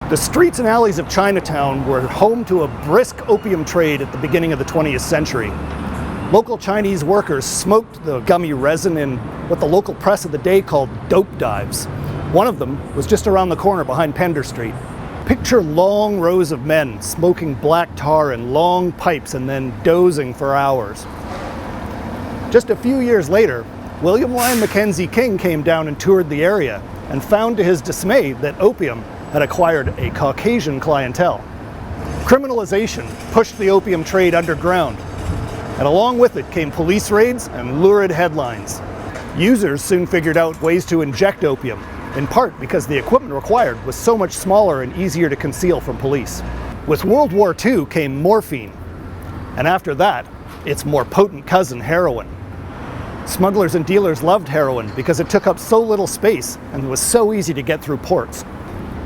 The streets and alleys of Chinatown were home to a brisk opium trade at the beginning of the 20th century. Local Chinese workers smoked the gummy resin in what the local press of the day called dope dives. One of them was just around the corner behind Pender Street. Picture long rows of men smoking black tar in long pipes and then dozing for hours. Just a few years later, William Lyon Mackenzie King came down and toured the area and found to his dismay that opium had acquired a Caucasian clientele. Criminalization pushed the opium trade underground, and along with it came police raids and lurid headlines. Users soon figured out ways to inject opium, in part because the equipment required was so much smaller and easier to conceal from police. With World War II came morphine, and after that, its more potent cousin, heroin. Smugglers and dealers loved heroin because it took up so little space and was so easy to get through ports.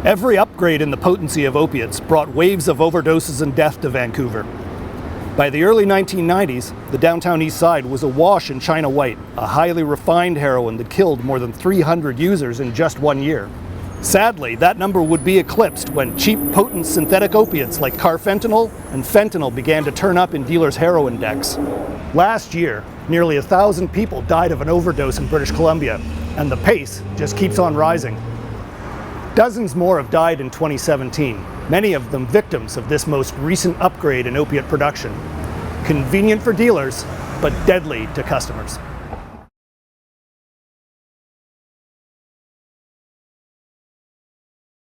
Every upgrade in the potency of opiates brought waves of overdoses and death to Vancouver. By the early 1990s, the downtown east side was awash in China White, a highly refined heroin that killed more than 300 users in just 1 year. Sadly, that number would be eclipsed when cheap, potent synthetic opiates like carfentanil and fentanyl began to turn up in dealers' heroin decks. Last year, nearly 1,000 people died of an overdose in British Columbia, and the pace just keeps on rising. Dozens more have died in 2017, many of them victims of this most recent upgrade in opiate production. Convenient for dealers, but deadly to customers.